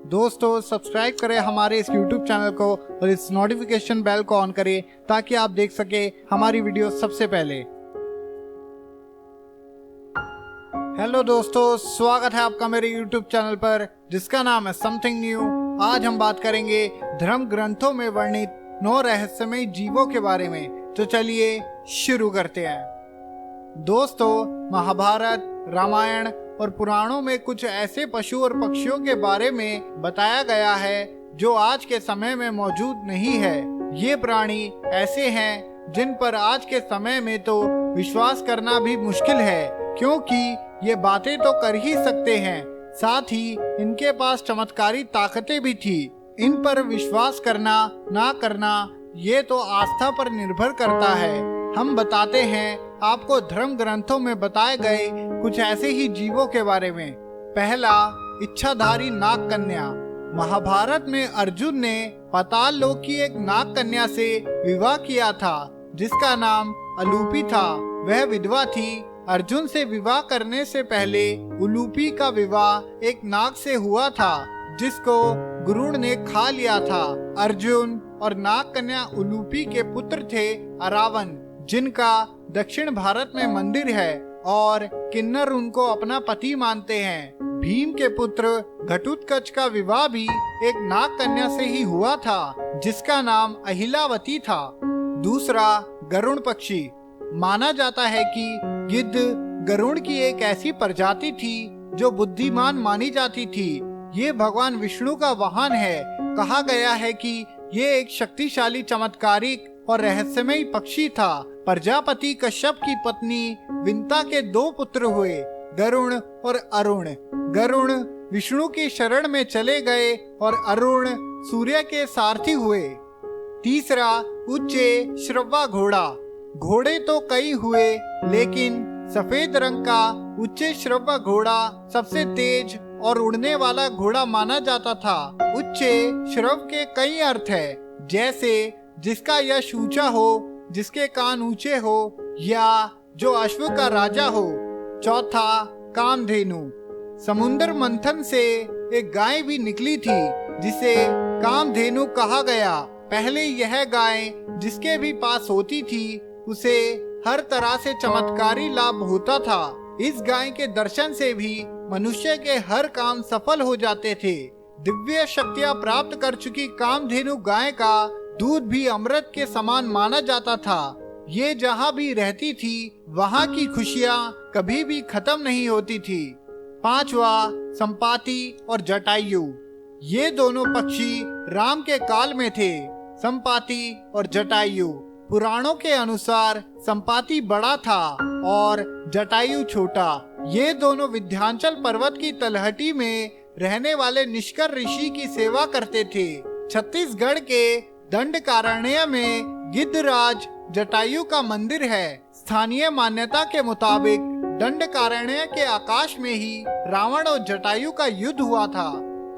दोस्तों सब्सक्राइब करें हमारे इस YouTube चैनल को और इस नोटिफिकेशन बेल को ऑन करें ताकि आप देख सके हमारी वीडियो सबसे पहले। हेलो दोस्तों, स्वागत है आपका मेरे YouTube चैनल पर जिसका नाम है समथिंग न्यू। आज हम बात करेंगे धर्म ग्रंथों में वर्णित 9 रहस्यमय जीवों के बारे में। तो चलिए शुरू करते हैं। दोस्तों, महाभारत, रामायण और पुराणों में कुछ ऐसे पशु और पक्षियों के बारे में बताया गया है जो आज के समय में मौजूद नहीं है। ये प्राणी ऐसे हैं जिन पर आज के समय में तो विश्वास करना भी मुश्किल है, क्योंकि ये बातें तो कर ही सकते हैं, साथ ही इनके पास चमत्कारी ताकतें भी थी। इन पर विश्वास करना ना करना ये तो आस्था पर निर्भर करता है। हम बताते हैं आपको धर्म ग्रंथों में बताए गए कुछ ऐसे ही जीवों के बारे में। पहला, इच्छाधारी नाग कन्या। महाभारत में अर्जुन ने पाताल लोक की एक नाग कन्या से विवाह किया था जिसका नाम अलूपी था। वह विधवा थी। अर्जुन से विवाह करने से पहले उलूपी का विवाह एक नाग से हुआ था जिसको गरुड़ ने खा लिया था। अर्जुन और नाग कन्या उलूपी के पुत्र थे अरावन, जिनका दक्षिण भारत में मंदिर है और किन्नर उनको अपना पति मानते हैं। भीम के पुत्र घटोत्कच का विवाह भी एक नाग कन्या से ही हुआ था जिसका नाम अहिलावती था। दूसरा, गरुड़ पक्षी। माना जाता है कि गिद्ध गरुड़ की एक ऐसी प्रजाति थी जो बुद्धिमान मानी जाती थी। ये भगवान विष्णु का वाहन है। कहा गया है कि ये एक शक्तिशाली, चमत्कारिक और रहस्यमय पक्षी था। प्रजापति कश्यप की पत्नी विंता के 2 पुत्र हुए, गरुण और अरुण। गरुण विष्णु की शरण में चले गए और अरुण सूर्य के सारथी हुए। तीसरा, उच्चे श्रवा घोड़ा। घोड़े तो कई हुए लेकिन सफेद रंग का उच्चे श्रवा घोड़ा सबसे तेज और उड़ने वाला घोड़ा माना जाता था। उच्चे श्रव के कई अर्थ है, जैसे जिसका यश ऊंचा हो, जिसके कान ऊंचे हो, या जो अश्व का राजा हो। चौथा, कामधेनु। समुद्र मंथन से एक गाय भी निकली थी जिसे कामधेनु कहा गया। पहले यह गाय जिसके भी पास होती थी उसे हर तरह से चमत्कारी लाभ होता था। इस गाय के दर्शन से भी मनुष्य के हर काम सफल हो जाते थे। दिव्य शक्तियां प्राप्त कर चुकी कामधेनु गाय का दूध भी अमृत के समान माना जाता था। ये जहाँ भी रहती थी वहाँ की खुशियाँ कभी भी खत्म नहीं होती थी। पांचवा, संपाति और जटायु। ये दोनों पक्षी राम के काल में थे। संपाति और जटायु। पुराणों के अनुसार संपाति बड़ा था और जटायु छोटा। ये दोनों विंध्याचल पर्वत की तलहटी में रहने वाले निष्कर ऋषि की सेवा करते थे। छत्तीसगढ़ के दंडकारण्य में गिद्धराज जटायु का मंदिर है। स्थानीय मान्यता के मुताबिक दंडकारण्य के आकाश में ही रावण और जटायु का युद्ध हुआ था।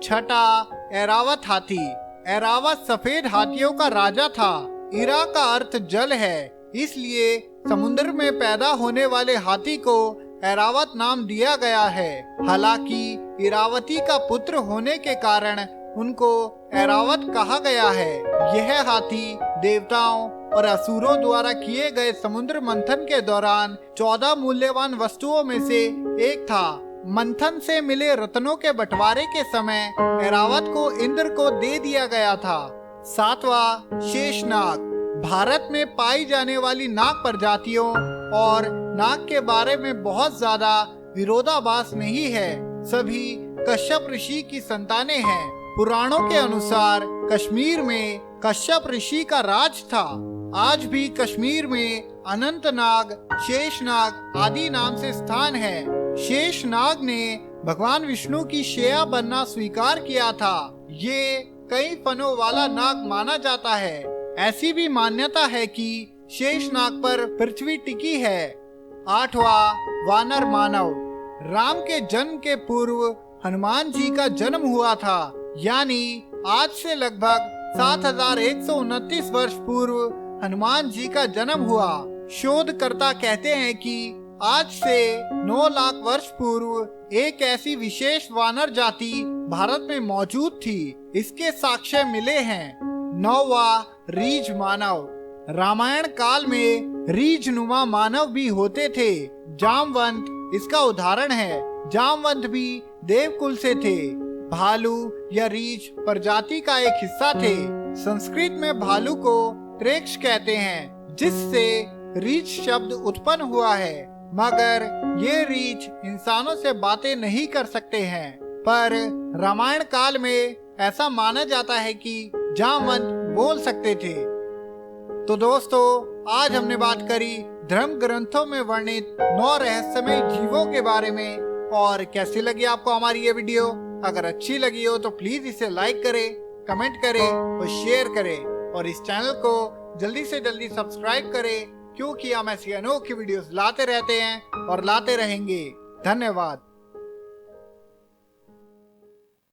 छठा, ऐरावत हाथी। ऐरावत सफेद हाथियों का राजा था। इरा का अर्थ जल है, इसलिए समुद्र में पैदा होने वाले हाथी को ऐरावत नाम दिया गया है। हालांकि इरावती का पुत्र होने के कारण उनको ऐरावत कहा गया है। यह हाथी देवताओं और असुरों द्वारा किए गए समुद्र मंथन के दौरान 14 मूल्यवान वस्तुओं में से एक था। मंथन से मिले रत्नों के बंटवारे के समय ऐरावत को इंद्र को दे दिया गया था। सातवां, शेषनाग। भारत में पाई जाने वाली नाग प्रजातियों और नाग के बारे में बहुत ज्यादा विरोधाभास नहीं है। सभी कश्यप ऋषि की संतानें हैं। पुराणों के अनुसार कश्मीर में कश्यप ऋषि का राज था। आज भी कश्मीर में अनंतनाग, शेषनाग आदि नाम से स्थान है। शेषनाग ने भगवान विष्णु की शैया बनना स्वीकार किया था। ये कई फनों वाला नाग माना जाता है। ऐसी भी मान्यता है कि शेषनाग पर पृथ्वी टिकी है। आठवां, वानर मानव। राम के जन्म के पूर्व हनुमान जी का जन्म हुआ था, यानी आज से लगभग 7129 वर्ष पूर्व हनुमान जी का जन्म हुआ। शोधकर्ता कहते हैं कि आज से 9 लाख वर्ष पूर्व एक ऐसी विशेष वानर जाति भारत में मौजूद थी। इसके साक्ष्य मिले हैं। 9वां रीछ मानव। रामायण काल में रीछ नुमा मानव भी होते थे। जामवंत इसका उदाहरण है। जामवंत भी देवकुल से थे। भालू या रीछ प्रजाति का एक हिस्सा थे। संस्कृत में भालू को त्रेक्ष कहते हैं, जिससे रीछ शब्द उत्पन्न हुआ है। मगर ये रीछ इंसानों से बातें नहीं कर सकते हैं। पर रामायण काल में ऐसा माना जाता है कि जामवंत बोल सकते थे। तो दोस्तों, आज हमने बात करी धर्म ग्रंथों में वर्णित 9 रहस्यमय जीवों के बारे में। और कैसी लगी आपको हमारी ये वीडियो? अगर अच्छी लगी हो तो प्लीज इसे लाइक करें, कमेंट करें और शेयर करें। और इस चैनल को जल्दी से जल्दी सब्सक्राइब करें, क्योंकि हम ऐसी अनोखी वीडियोस लाते रहते हैं और लाते रहेंगे। धन्यवाद।